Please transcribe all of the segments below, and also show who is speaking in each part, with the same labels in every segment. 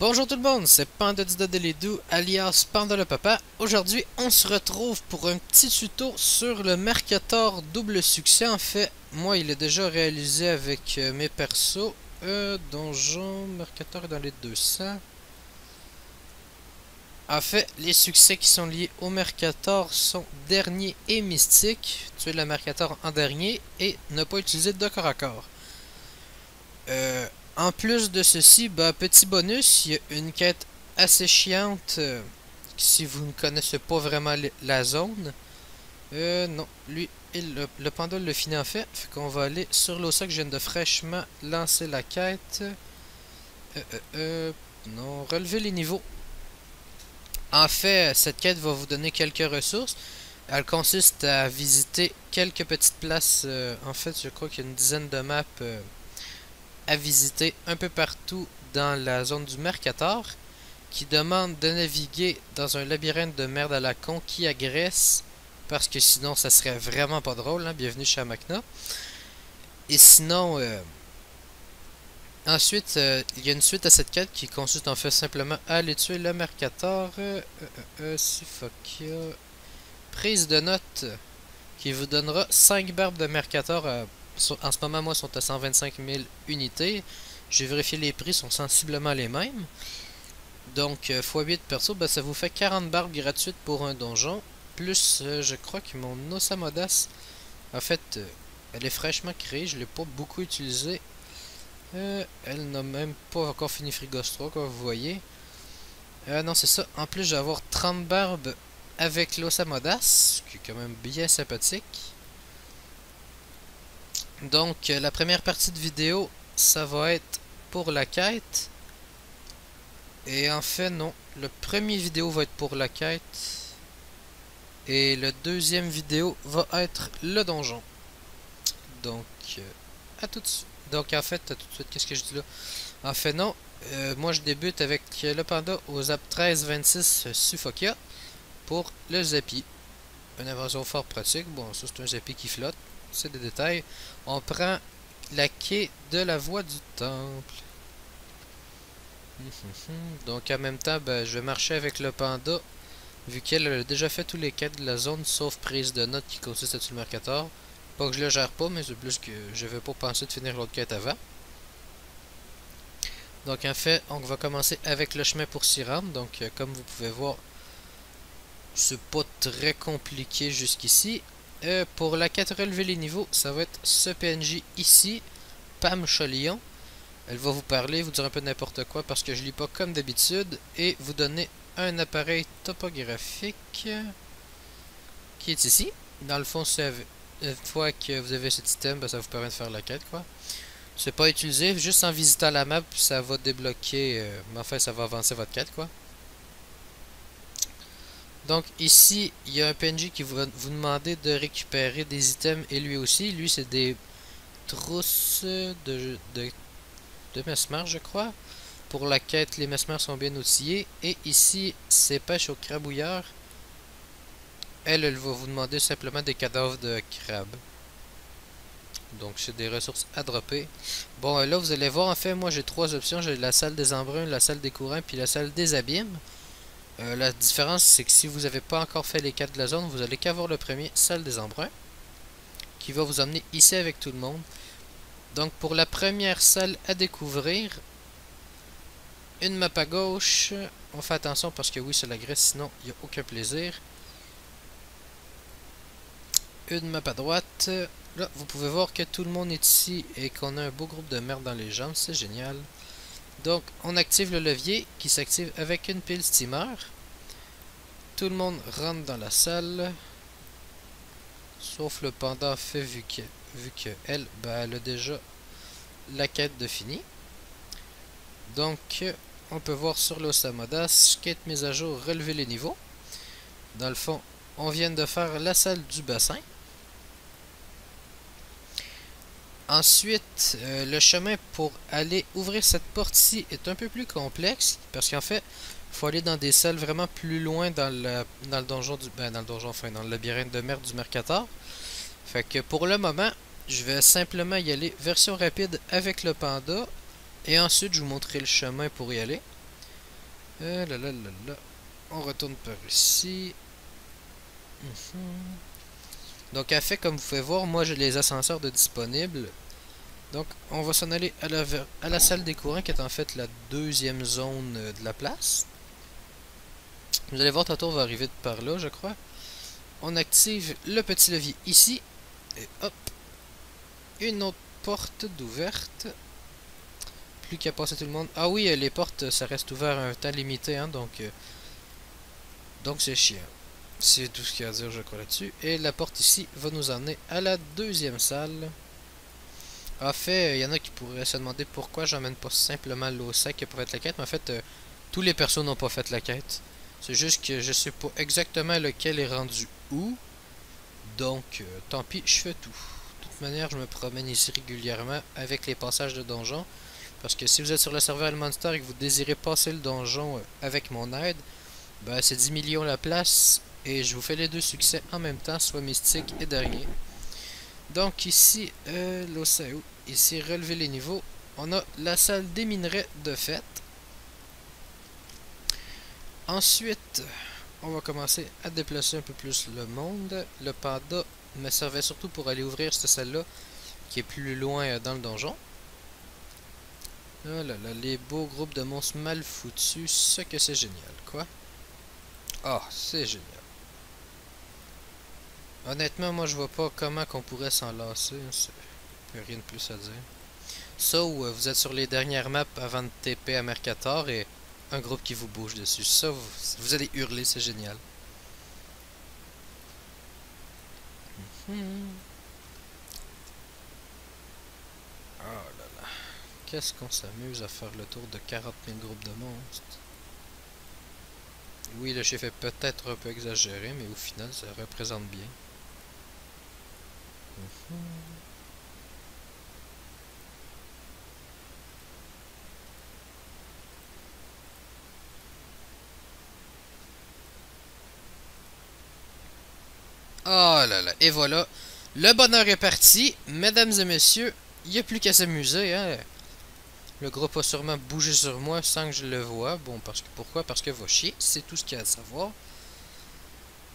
Speaker 1: Bonjour tout le monde, c'est Panda Didadelidou alias Panda le Papa. Aujourd'hui, on se retrouve pour un petit tuto sur le Mercator double succès. En fait, moi, il est déjà réalisé avec mes persos. Donjon, Mercator est dans les 200. En fait, les succès qui sont liés au Mercator sont dernier et mystique. Tuer le Mercator en dernier et ne pas utiliser de corps à corps. En plus de ceci, petit bonus, il y a une quête assez chiante si vous ne connaissez pas vraiment la zone. Non, lui, le panda le finit en fait. Fait qu'on va aller sur l'Ossa que je viens de fraîchement lancer la quête. Non, relever les niveaux. En fait, cette quête va vous donner quelques ressources. Elle consiste à visiter quelques petites places. En fait, je crois qu'il y a une dizaine de maps à visiter un peu partout dans la zone du Mercator, qui demande de naviguer dans un labyrinthe de merde à la con qui agresse, parce que sinon ça serait vraiment pas drôle, hein? Bienvenue chez Amakna. Et sinon, ensuite, il y a une suite à cette quête qui consiste en fait simplement à aller tuer le Mercator. Suffokia. Prise de notes qui vous donnera 5 barbes de Mercator. En ce moment, moi, sont à 125 000 unités. J'ai vérifié les prix, sont sensiblement les mêmes. Donc, x8 perso, ça vous fait 40 barbes gratuites pour un donjon. Plus, je crois que mon Osamodas, en fait, elle est fraîchement créée. Je ne l'ai pas beaucoup utilisée. Elle n'a même pas encore fini Frigostro, comme vous voyez. Non, c'est ça. En plus, je vais avoir 30 barbes avec l'Osamodas, qui est quand même bien sympathique. Donc, la première partie de vidéo, ça va être pour la quête. Et en fait, non. Le premier vidéo va être pour la quête. Et le deuxième vidéo va être le donjon. Donc, à tout de suite. Donc, en fait, à tout de suite, qu'est-ce que je dis là? En fait, non. Moi, je débute avec le panda au zap 1326 Suffokia pour le Zappy. Une invasion fort pratique. Bon, ça, c'est un Zappy qui flotte. C'est des détails. On prend la quai de la voie du temple. Donc en même temps, je vais marcher avec le panda, vu qu'elle a déjà fait tous les quêtes de la zone, sauf prise de notes qui consiste à tuer le Mercator. Pas que je le gère pas, mais c'est plus que je vais pas penser de finir l'autre quête avant. Donc en fait, on va commencer avec le chemin pour s'y rendre. Donc comme vous pouvez voir, c'est pas très compliqué jusqu'ici. Pour la quête relever les niveaux, ça va être ce PNJ ici, Pam Cholion. Elle va vous parler, vous dire un peu n'importe quoi parce que je lis pas comme d'habitude et vous donner un appareil topographique qui est ici. Dans le fond, une fois que vous avez cet item, ça vous permet de faire la quête, quoi. C'est pas utilisé, juste en visitant la map, ça va débloquer, mais enfin, ça va avancer votre quête, quoi. Donc ici, il y a un PNJ qui va vous demander de récupérer des items et lui aussi. Lui, c'est des trousses de mesmer, je crois. Pour la quête, les mesmers sont bien outillés. Et ici, c'est pêche au crabouilleur. Elle va vous demander simplement des cadavres de crabes. Donc c'est des ressources à dropper. Bon, là vous allez voir, en fait, moi j'ai trois options. J'ai la salle des embruns, la salle des courants, puis la salle des abîmes. La différence, c'est que si vous n'avez pas encore fait les quêtes de la zone, vous allez qu'avoir le premier, salle des embruns, qui va vous emmener ici avec tout le monde. Donc pour la première salle à découvrir, une map à gauche. On fait attention parce que oui, c'est la Grèce, sinon il n'y a aucun plaisir. Une map à droite. Là, vous pouvez voir que tout le monde est ici et qu'on a un beau groupe de merde dans les jambes, c'est génial. Donc, on active le levier qui s'active avec une pile steamer. Tout le monde rentre dans la salle. Sauf le panda fait vu que elle, elle a déjà la quête de fini. Donc, on peut voir sur l'Osamodas, quête mise à jour, relever les niveaux. Dans le fond, on vient de faire la salle du bassin. Ensuite, le chemin pour aller ouvrir cette porte-ci est un peu plus complexe, parce qu'en fait, il faut aller dans des salles vraiment plus loin dans le donjon dans le labyrinthe de merde du Mercator. Fait que pour le moment, je vais simplement y aller version rapide avec le panda, et ensuite je vous montrerai le chemin pour y aller. Là, là, là, là. On retourne par ici. Donc, à fait, comme vous pouvez voir, moi j'ai les ascenseurs de disponibles. Donc, on va s'en aller à la salle des courants, qui est en fait la deuxième zone de la place. Vous allez voir, tantôt on va arriver par là, je crois. On active le petit levier ici. Et hop. Une autre porte d'ouverte. Plus qu'à passer tout le monde. Ah oui, les portes, ça reste ouvert un temps limité, hein, donc c'est chiant. C'est tout ce qu'il y a à dire, je crois, là-dessus. Et la porte ici va nous emmener à la deuxième salle. En fait, il y en a qui pourraient se demander pourquoi j'emmène pas simplement l'Osa qui a pas fait la quête. Mais en fait, tous les persos n'ont pas fait la quête. C'est juste que je sais pas exactement lequel est rendu où. Donc, tant pis, je fais tout. De toute manière, je me promène ici régulièrement avec les passages de donjon. Parce que si vous êtes sur le serveur Monster et que vous désirez passer le donjon avec mon aide, ben c'est 10 millions la place. Et je vous fais les deux succès en même temps, soit mystique et dernier. Donc ici, l'Océo, ici relever les niveaux. On a la salle des minerais de fête. Ensuite, on va commencer à déplacer un peu plus le monde. Le panda me servait surtout pour aller ouvrir cette salle-là, qui est plus loin dans le donjon. Oh là là, les beaux groupes de monstres mal foutus, ce que c'est génial, quoi. Ah, c'est génial. Honnêtement, moi je vois pas comment qu'on pourrait s'en lasser, hein, rien de plus à dire. Ça ou vous êtes sur les dernières maps avant de TP à Mercator et un groupe qui vous bouge dessus. Ça, vous allez hurler, c'est génial. Oh là là. Qu'est-ce qu'on s'amuse à faire le tour de 40 000 groupes de monstres. Oui, le chiffre est peut-être un peu exagéré, mais au final, ça représente bien. Oh là là, et voilà. Le bonheur est parti. Mesdames et messieurs, il n'y a plus qu'à s'amuser, hein. Le groupe a sûrement bougé sur moi sans que je le voie. Bon, parce que pourquoi? Parce que va chier, c'est tout ce qu'il y a à savoir.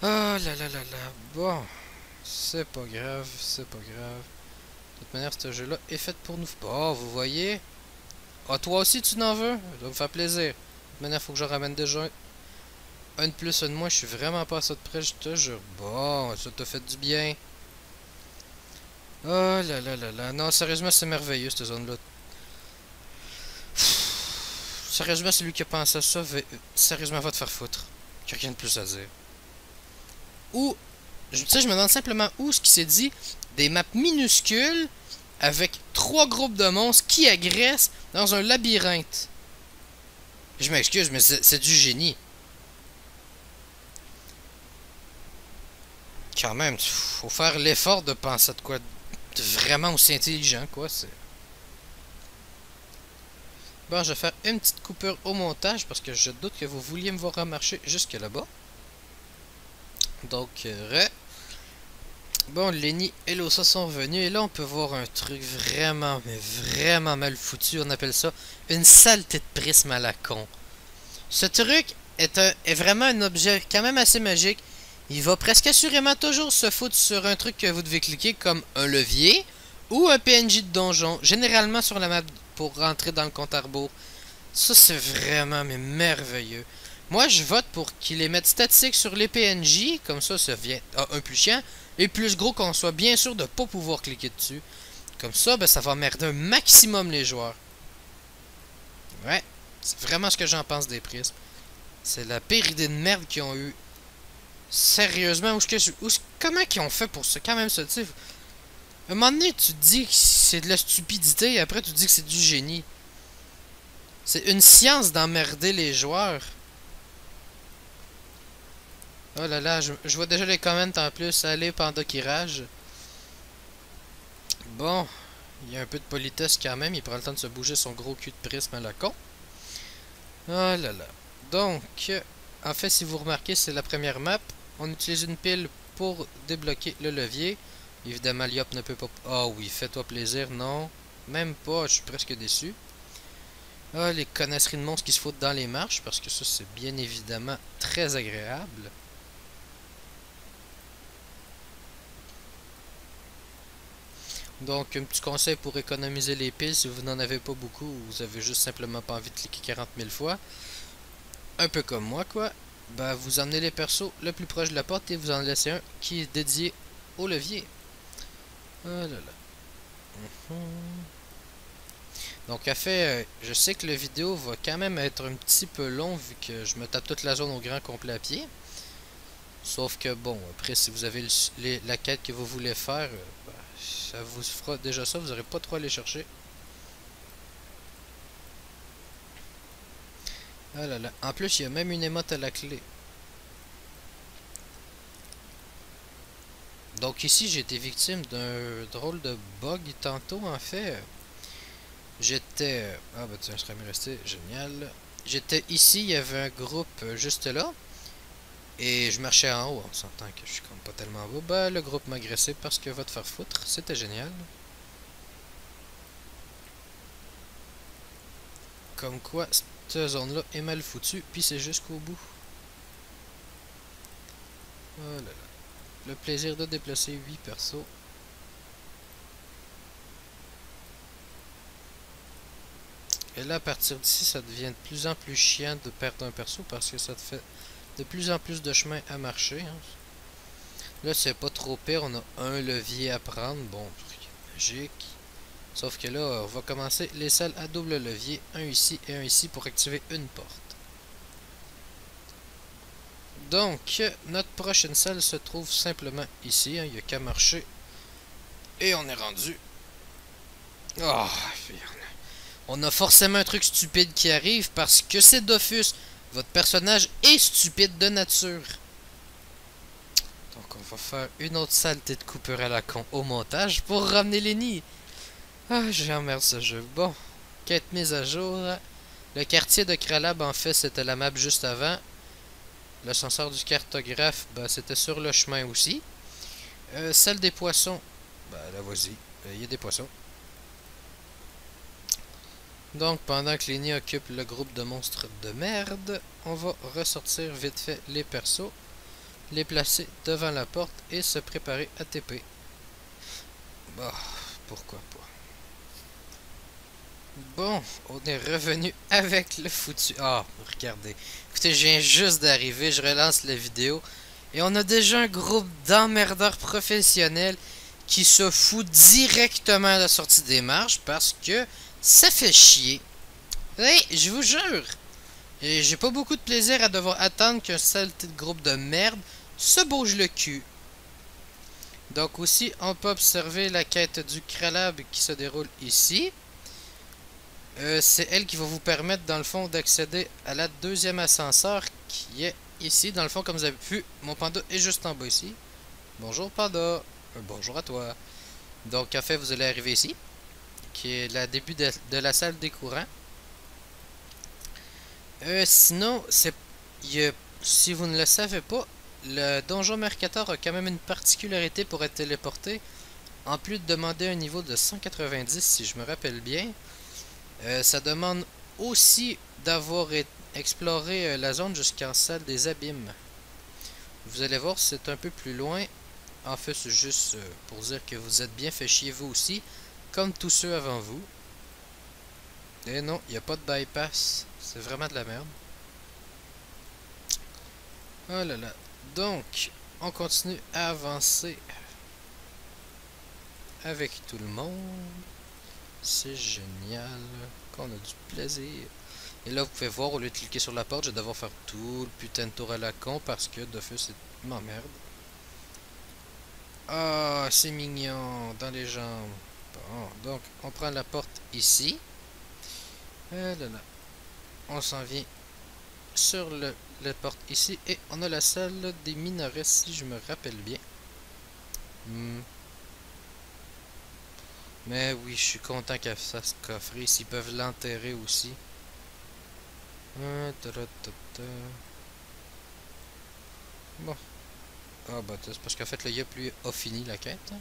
Speaker 1: Oh là là là là. Bon, c'est pas grave, c'est pas grave. De toute manière, ce jeu-là est fait pour nous. Oh, vous voyez? Ah, toi aussi, tu n'en veux? Ça va me faire plaisir. De toute manière, faut que je ramène déjà un de plus, un de moins. Je suis vraiment pas à ça de près, je te jure. Bon, ça t'a fait du bien. Oh là là là là. Non, sérieusement, c'est merveilleux, cette zone-là. Sérieusement, celui qui a pensé à ça, sérieusement, va te faire foutre. J'ai rien de plus à dire. Ou, tu sais, je me demande simplement où ce qui s'est dit des maps minuscules avec 3 groupes de monstres qui agressent dans un labyrinthe. Je m'excuse, mais c'est du génie. Quand même, faut faire l'effort de penser à de quoi de vraiment aussi intelligent, quoi. C'est. Bon, je vais faire une petite coupure au montage parce que je doute que vous vouliez me voir marcher jusque là-bas. Donc, bon, Lenny et Losa sont revenus et là on peut voir un truc vraiment, mais vraiment mal foutu. On appelle ça une saleté de prisme à la con. Ce truc est vraiment un objet quand même assez magique. Il va presque assurément toujours se foutre sur un truc que vous devez cliquer comme un levier ou un PNJ de donjon, généralement sur la map pour rentrer dans le compte à rebours. Ça c'est vraiment mais merveilleux. Moi je vote pour qu'ils les mettent statiques sur les PNJ, comme ça vient un plus chiant, et plus gros qu'on soit bien sûr de ne pas pouvoir cliquer dessus. Comme ça, ben, ça va merder un maximum les joueurs. Ouais, c'est vraiment ce que j'en pense des prismes. C'est la pire idée de merde qu'ils ont eu. Sérieusement, comment qu'ils ont fait pour ça? Quand même, ça, tu sais. À un moment donné, tu te dis que c'est de la stupidité, et après, tu te dis que c'est du génie. C'est une science d'emmerder les joueurs. Oh là là, je vois déjà les comments en plus. Allez, Panda qui rage. Bon, il y a un peu de politesse quand même. Il prend le temps de se bouger son gros cul de prisme à la con. Oh là là. Donc, en fait, si vous remarquez, c'est la première map. On utilise une pile pour débloquer le levier. Évidemment, Liop ne peut pas... Ah oui, fais-toi plaisir. Non, même pas. Je suis presque déçu. Ah, les connaisseries de monstres qui se foutent dans les marches, parce que ça, c'est bien évidemment très agréable. Donc, un petit conseil pour économiser les piles, si vous n'en avez pas beaucoup, ou vous avez juste simplement pas envie de cliquer 40 000 fois, un peu comme moi, quoi, bah, vous emmenez les persos le plus proche de la porte et vous en laissez un qui est dédié au levier. Oh là là. Donc, à fait, je sais que la vidéo va quand même être un petit peu long vu que je me tape toute la zone au grand complet à pied. Sauf que, bon, après, si vous avez la quête que vous voulez faire, bah, ça vous fera déjà ça, vous n'aurez pas trop à aller chercher. Ah là là. En plus, il y a même une émote à la clé. Donc ici, j'ai été victime d'un drôle de bug tantôt, en fait. J'étais... Ah bah tiens, je serais mieux resté. Génial. J'étais ici, il y avait un groupe juste là. Et je marchais en haut, on s'entend que je suis comme pas tellement beau. Bah, le groupe m'a agressé parce que va te faire foutre. C'était génial. Comme quoi, cette zone-là est mal foutue, puis c'est jusqu'au bout. Oh là là. Le plaisir de déplacer 8 persos. Et là, à partir d'ici, ça devient de plus en plus chiant de perdre un perso parce que ça te fait de plus en plus de chemin à marcher. Hein. Là, c'est pas trop pire, on a un levier à prendre. Bon, magique. Sauf que là, on va commencer les salles à double levier. Un ici et un ici pour activer une porte. Donc, notre prochaine salle se trouve simplement ici. Hein. Il n'y a qu'à marcher. Et on est rendu. Oh, on a forcément un truc stupide qui arrive parce que c'est Dofus. Votre personnage est stupide de nature. Donc on va faire une autre saleté de coupure à la con au montage pour ramener les nids. Ah, j'emmerde ce jeu. Bon, quête mise à jour. Le quartier de Kralab, en fait, c'était la map juste avant. L'ascenseur du cartographe, ben, c'était sur le chemin aussi. Celle des poissons, ben là, vas-y. Il y a des poissons. Donc, pendant que Lenny occupe le groupe de monstres de merde, on va ressortir vite fait les persos, les placer devant la porte et se préparer à TP. Bah, pourquoi pas. Bon, on est revenu avec le foutu... Ah, regardez. Écoutez, je viens juste d'arriver, je relance la vidéo. Et on a déjà un groupe d'emmerdeurs professionnels qui se fout directement à la sortie des marches parce que ça fait chier. Oui, je vous jure. Et j'ai pas beaucoup de plaisir à devoir attendre qu'un seul petit groupe de merde se bouge le cul. Donc aussi, on peut observer la quête du Kralab qui se déroule ici. C'est elle qui va vous permettre, dans le fond, d'accéder à la deuxième ascenseur qui est ici. Dans le fond, comme vous avez vu, mon panda est juste en bas ici. Bonjour panda. Bonjour à toi. Donc, en fait, vous allez arriver ici, qui est le début de la salle des courants. Sinon, si vous ne le savez pas, le donjon Mercator a quand même une particularité pour être téléporté. En plus de demander un niveau de 190, si je me rappelle bien, ça demande aussi d'avoir exploré la zone jusqu'en salle des abîmes. Vous allez voir, c'est un peu plus loin. En fait, c'est juste pour dire que vous êtes bien fait chier vous aussi, comme tous ceux avant vous. Et non, il n'y a pas de bypass. C'est vraiment de la merde. Oh là là. Donc, on continue à avancer avec tout le monde. C'est génial. Qu'on a du plaisir. Et là, vous pouvez voir, au lieu de cliquer sur la porte, je vais devoir faire tout le putain de tour à la con parce que Dofus m'emmerde. Ah, c'est mignon, dans les jambes. Bon, donc, on prend la porte ici. Là, là. On s'en vient sur la porte ici. Et on a la salle des minerais, si je me rappelle bien. Mais oui, je suis content qu'elle fasse coffrer. S'ils peuvent l'enterrer aussi. Bon. Ah bah c'est parce qu'en fait le Yup lui a fini la quête.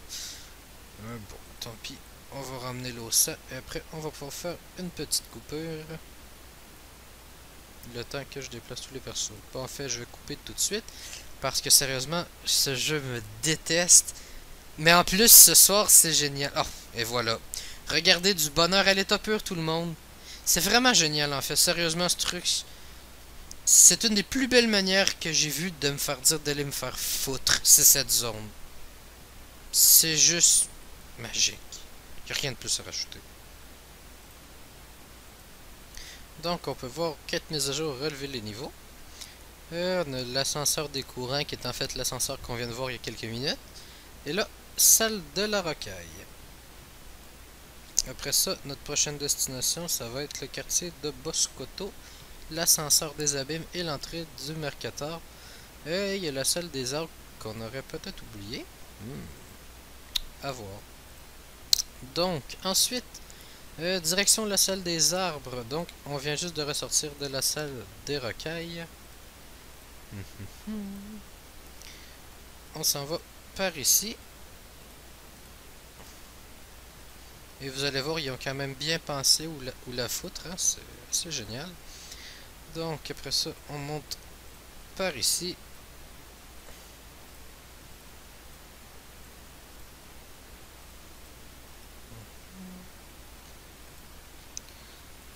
Speaker 1: Bon, tant pis. On va ramener l'eau ça et après on va pouvoir faire une petite coupure. le temps que je déplace tous les persos. Bon, en fait, je vais couper tout de suite. Parce que sérieusement, ce jeu me déteste. Mais en plus, ce soir, c'est génial. Oh, et voilà. Regardez du bonheur à l'état pur, tout le monde. C'est vraiment génial, en fait. Sérieusement, ce truc, c'est une des plus belles manières que j'ai vues de me faire dire d'aller me faire foutre. C'est cette zone. C'est juste magique. Il n'y a rien de plus à rajouter. Donc, on peut voir 4 mises à jour, relever les niveaux. On a l'ascenseur des courants qui est en fait l'ascenseur qu'on vient de voir il y a quelques minutes. Et là, salle de la rocaille. Après ça, notre prochaine destination, ça va être le quartier de Boscotto, l'ascenseur des abîmes et l'entrée du Mercator. Et il y a la salle des arbres qu'on aurait peut-être oublié. À voir. Donc, ensuite, direction la salle des arbres. Donc, on vient juste de ressortir de la salle des rocailles. On s'en va par ici. Et vous allez voir, ils ont quand même bien pensé où la foutre. Hein? C'est génial. Donc, après ça, on monte par ici.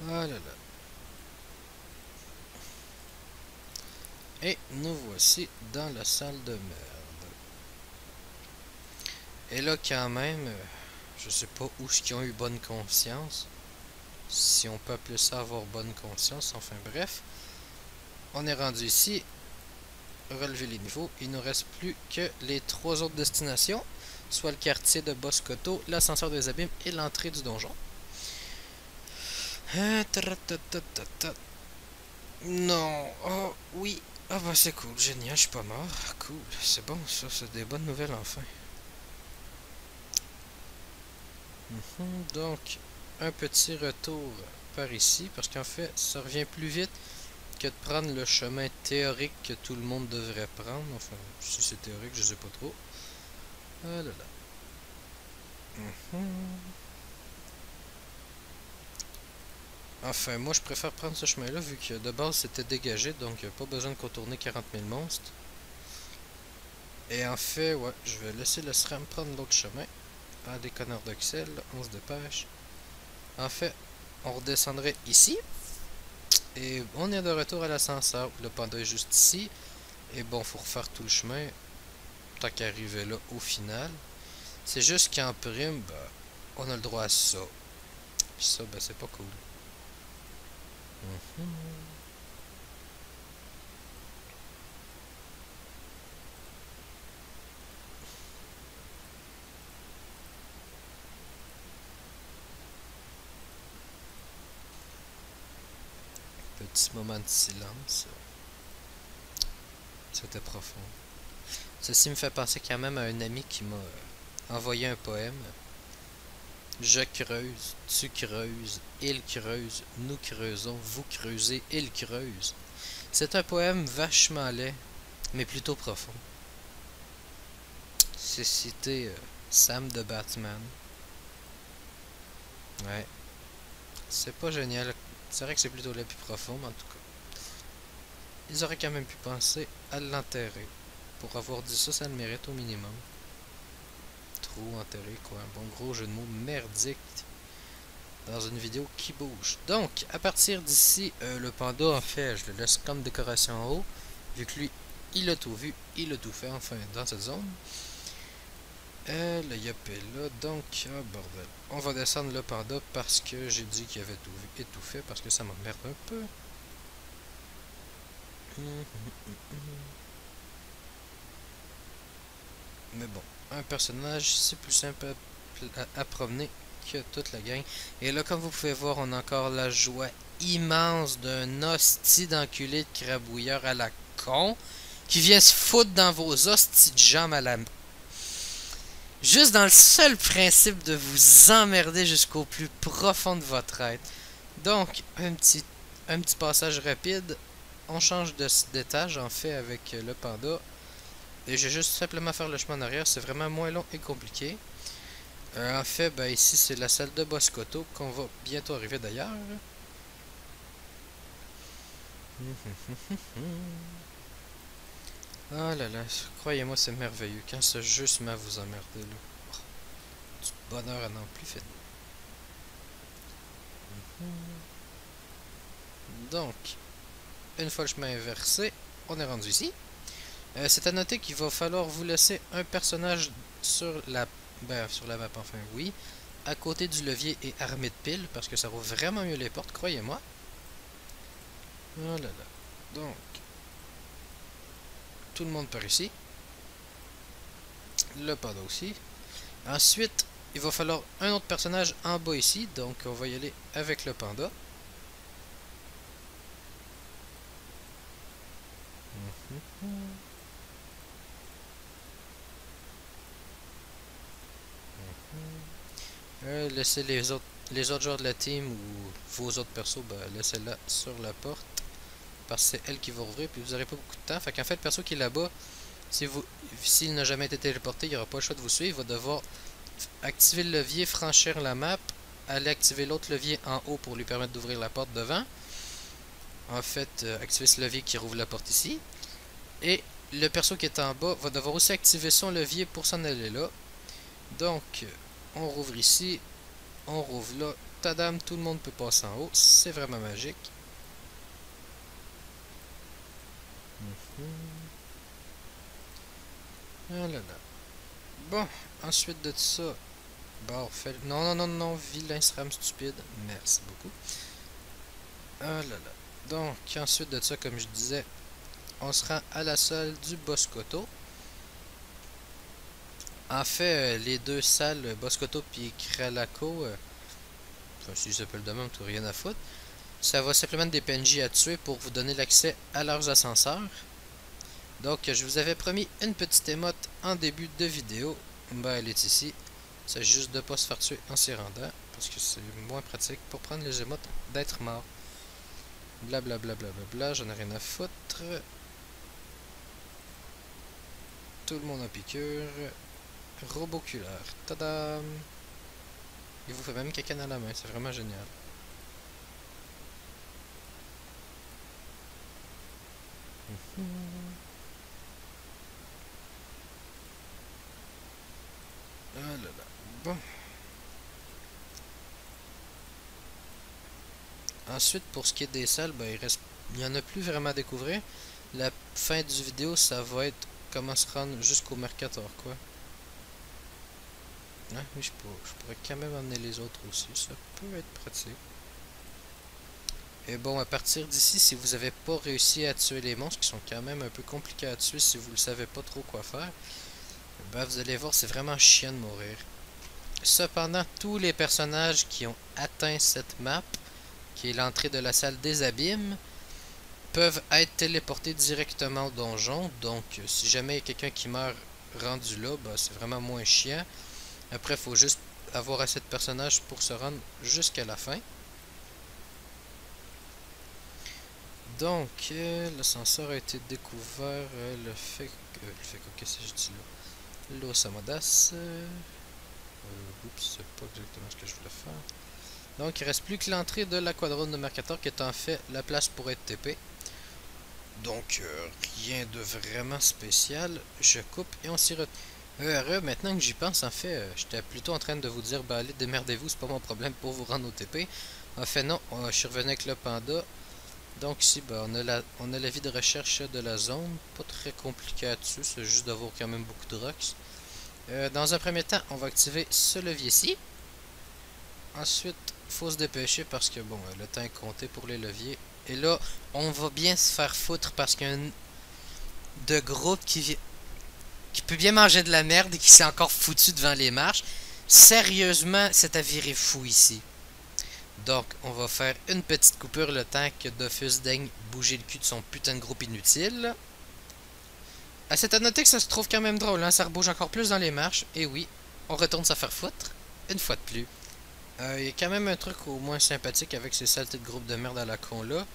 Speaker 1: Ah là là. Et nous voici dans la salle de merde. Et là, quand même, je sais pas où est-ce qu'ils ont eu bonne conscience. Si on peut appeler ça avoir bonne conscience. Enfin bref. On est rendu ici. Relever les niveaux. Il nous reste plus que les 3 autres destinations. Soit le quartier de Boscotto, l'ascenseur des abîmes et l'entrée du donjon. Non. Oh, oui. Ah bah c'est cool. Génial, je suis pas mort. Cool. C'est bon, ça. C'est des bonnes nouvelles enfin. Donc, un petit retour par ici. Parce qu'en fait, ça revient plus vite que de prendre le chemin théorique que tout le monde devrait prendre. Enfin, si c'est théorique, je sais pas trop. Ah là là. Enfin, moi je préfère prendre ce chemin-là vu que de base c'était dégagé, donc pas besoin de contourner 40 000 monstres. Et en fait, ouais, je vais laisser le SRAM prendre l'autre chemin. Ah, des connards d'Oxel, on se dépêche. En fait, on redescendrait ici. Et on est de retour à l'ascenseur. Le panda est juste ici. Et bon, faut refaire tout le chemin. Tant qu'arriver là au final. C'est juste qu'en prime, bah, on a le droit à ça. Puis ça, ben c'est pas cool. Petit moment de silence. C'était profond. Ceci me fait penser quand même à un ami qui m'a envoyé un poème. Je creuse, tu creuses, il creuse, nous creusons, vous creusez, il creuse. C'est un poème vachement laid, mais plutôt profond. C'est cité Sam de Batman. Ouais. C'est pas génial. C'est vrai que c'est plutôt laid plus profond, mais en tout cas. Ils auraient quand même pu penser à l'enterrer. Pour avoir dit ça, ça le mérite au minimum. Trop enterré, quoi. Bon, gros jeu de mots merdique dans une vidéo qui bouge. Donc, à partir d'ici, le panda, en fait, je le laisse comme décoration en haut, vu que lui, il a tout vu, il a tout fait, enfin, dans cette zone. Le yop est là, donc, oh bordel. On va descendre le panda parce que j'ai dit qu'il avait tout vu et tout fait, parce que ça m'emmerde un peu. Mais bon, un personnage, c'est plus simple à promener que toute la gang. Et là, comme vous pouvez voir, on a encore la joie immense d'un hostie d'enculé de crabouilleur à la con qui vient se foutre dans vos hosties de jambes à la... Juste dans le seul principe de vous emmerder jusqu'au plus profond de votre être. Donc, un petit passage rapide. On change d'étage, en fait, avec le panda. Et je vais juste simplement faire le chemin en arrière. C'est vraiment moins long et compliqué. En fait, ben, ici, c'est la salle de Boscotto qu'on va bientôt arriver d'ailleurs. Oh là là, croyez-moi, c'est merveilleux. Quand ce jeu se met à vous emmerder, là. Oh, du bonheur à n'en plus finir. Donc, une fois le chemin inversé, on est rendu ici. C'est à noter qu'il va falloir vous laisser un personnage sur sur la map, enfin oui, à côté du levier et armé de piles, parce que ça rouvre vraiment mieux les portes, croyez-moi. Oh là là. Donc, tout le monde par ici. Le panda aussi. Ensuite, il va falloir un autre personnage en bas ici, donc on va y aller avec le panda. Laissez les autres joueurs de la team ou vos autres persos, ben, laissez-la sur la porte. Parce que c'est elle qui va ouvrir, puis vous n'aurez pas beaucoup de temps. Fait qu'en fait, le perso qui est là-bas, s'il n'a jamais été téléporté, il n'aura pas le choix de vous suivre. Il va devoir activer le levier, franchir la map, aller activer l'autre levier en haut pour lui permettre d'ouvrir la porte devant. En fait, activer ce levier qui rouvre la porte ici. Et le perso qui est en bas va devoir aussi activer son levier pour s'en aller là. Donc, on rouvre ici, on rouvre là. Tadam, tout le monde peut passer en haut. C'est vraiment magique. Ah là là. Bon, ensuite de ça, bon, fait... Non, non, non, non, vilain SRAM stupide. Merci beaucoup. Ah là là. Donc, ensuite de ça, comme je disais, on se rend à la salle du Boscotto. En fait, les deux salles, Boscotto puis Kralako, enfin, si je s'appelle de même, tout rien à foutre, ça va simplement des PNJ à tuer pour vous donner l'accès à leurs ascenseurs. Donc, je vous avais promis une petite émote en début de vidéo. Ben, elle est ici. Il s'agit juste de ne pas se faire tuer en s'y rendant, parce que c'est moins pratique pour prendre les émotes d'être mort. Blablabla, blablabla, j'en ai rien à foutre. Tout le monde en piqûre. Roboculaire. Tadam! Il vous fait même caca dans la main, c'est vraiment génial. Ah là là. Bon. Ensuite, pour ce qui est des salles, ben, il y en a plus vraiment à découvrir. La fin du vidéo, ça va être comment se rendre jusqu'au Mercator, quoi. Ah, oui, je pourrais quand même emmener les autres aussi, ça peut être pratique. Et bon, à partir d'ici, si vous n'avez pas réussi à tuer les monstres, qui sont quand même un peu compliqués à tuer si vous ne savez pas trop quoi faire, ben vous allez voir, c'est vraiment chiant de mourir. Cependant, tous les personnages qui ont atteint cette map, qui est l'entrée de la salle des abîmes, peuvent être téléportés directement au donjon. Donc, si jamais il y a quelqu'un qui meurt rendu là, ben, c'est vraiment moins chiant. Après, il faut juste avoir assez de personnages pour se rendre jusqu'à la fin. Donc, l'ascenseur a été découvert. Le fait que... Qu'est-ce que je dis là? Los Amodas. Oups, c'est pas exactement ce que je voulais faire. Donc, il reste plus que l'entrée de la quadrone de Mercator qui est en fait la place pour être TP. Donc, rien de vraiment spécial. Je coupe et on s'y retrouve. Maintenant que j'y pense, en fait, j'étais plutôt en train de vous dire, bah allez, démerdez-vous, c'est pas mon problème pour vous rendre au TP. En fait, non, je suis revenu avec le panda. Donc ici, bah, on a la vie de recherche de la zone. Pas très compliqué là-dessus, c'est juste d'avoir quand même beaucoup de rocks. Dans un premier temps, on va activer ce levier-ci. Ensuite, il faut se dépêcher parce que, bon, le temps est compté pour les leviers. Et là, on va bien se faire foutre parce qu'il y a un de groupe qui peut bien manger de la merde et qui s'est encore foutu devant les marches. Sérieusement, c'est à virer fou ici. Donc, on va faire une petite coupure le temps que Dofus daigne bouger le cul de son putain de groupe inutile. C'est à noter que ça se trouve quand même drôle, hein? Ça rebouge encore plus dans les marches. Et oui, on retourne se faire foutre, une fois de plus. Il y a quand même un truc au moins sympathique avec ces saletés de groupe de merde à la con là.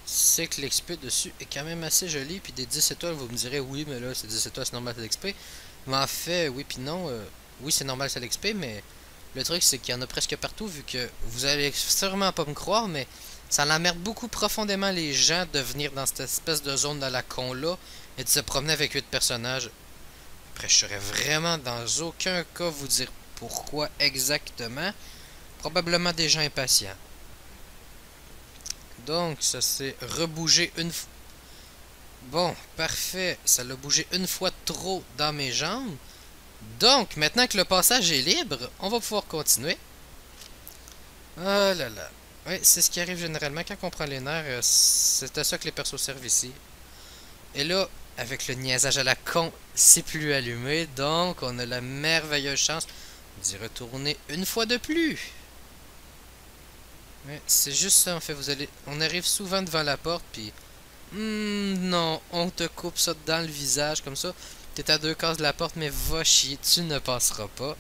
Speaker 1: C'est que l'XP dessus est quand même assez joli. Puis des 10 étoiles, vous me direz, oui, mais là, c'est 10 étoiles, c'est normal, c'est l'XP. Mais en fait, oui, puis non. Oui, c'est normal, c'est l'XP, mais le truc, c'est qu'il y en a presque partout, vu que vous allez sûrement pas me croire, mais Ça l'emmerde beaucoup profondément les gens de venir dans cette espèce de zone de la con là et de se promener avec 8 personnages. Après, je saurais vraiment dans aucun cas vous dire pourquoi exactement. Probablement des gens impatients. Donc, ça s'est rebougé une fois. Bon, parfait. Ça l'a bougé une fois de trop dans mes jambes. Donc, maintenant que le passage est libre, on va pouvoir continuer. Oh là là. Oui, c'est ce qui arrive généralement quand on prend les nerfs. C'est à ça que les persos servent ici. Et là, avec le niaisage à la con, c'est plus allumé. Donc, on a la merveilleuse chance d'y retourner une fois de plus. Ouais, c'est juste ça en fait, on arrive souvent devant la porte, puis non, on te coupe ça dans le visage comme ça. T'es à 2 cases de la porte, mais va chier, tu ne passeras pas.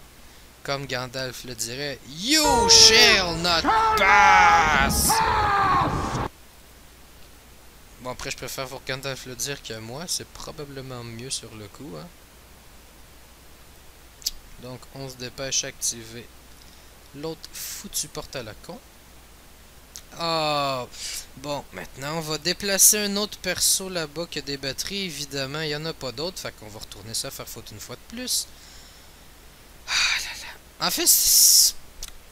Speaker 1: Comme Gandalf le dirait, You shall not pass! Bon, après, je préfère voir Gandalf le dire que moi, c'est probablement mieux sur le coup, hein. Donc, on se dépêche à activer l'autre foutu porte à la con. Ah, bon, maintenant on va déplacer un autre perso là-bas qui a des batteries. Évidemment, il n'y en a pas d'autres, fait qu'on va retourner ça faire faute une fois de plus. Ah là là. En fait,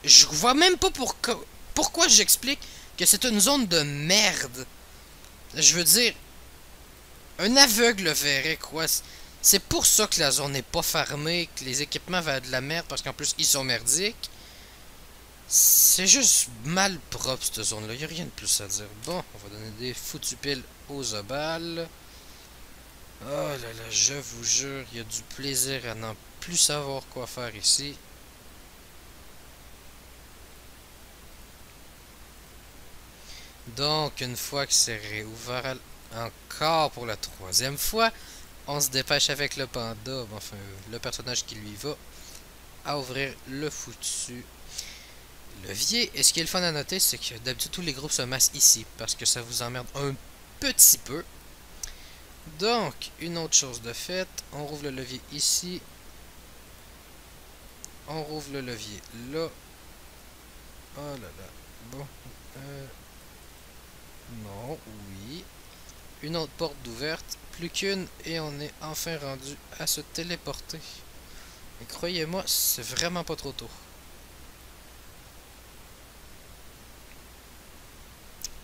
Speaker 1: je vois même pas pourquoi j'explique que c'est une zone de merde. Je veux dire, un aveugle verrait quoi. C'est pour ça que la zone n'est pas farmée, que les équipements valent de la merde, parce qu'en plus ils sont merdiques. C'est juste mal propre cette zone-là, il n'y a rien de plus à dire. Bon, on va donner des foutues piles aux obales. Oh là là, je vous jure, il y a du plaisir à n'en plus savoir quoi faire ici. Donc, une fois que c'est réouvert encore pour la 3e fois, on se dépêche avec le panda, enfin le personnage qui lui va, à ouvrir le foutu levier. Et ce qui est le fun à noter, c'est que d'habitude tous les groupes se massent ici, parce que ça vous emmerde un petit peu. Donc, une autre chose de fait, on rouvre le levier ici. On rouvre le levier là. Oh là là. Bon. Non, oui. Une autre porte d'ouverte. Plus qu'une et on est enfin rendu à se téléporter. Et croyez-moi, c'est vraiment pas trop tôt.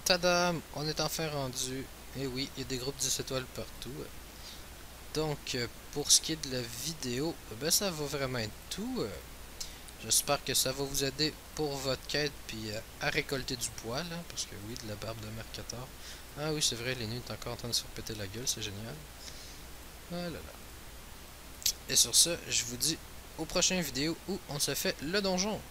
Speaker 1: Tadam! On est enfin rendu. Et oui, il y a des groupes 10 étoiles partout. Donc, pour ce qui est de la vidéo, ben ça va vraiment être tout. J'espère que ça va vous aider pour votre quête, puis à récolter du poil, hein, parce que oui, de la barbe de Mercator. Ah oui, c'est vrai, les nuits est encore en train de se faire péter la gueule, c'est génial. Voilà. Et sur ce, je vous dis aux prochaines vidéos où on se fait le donjon.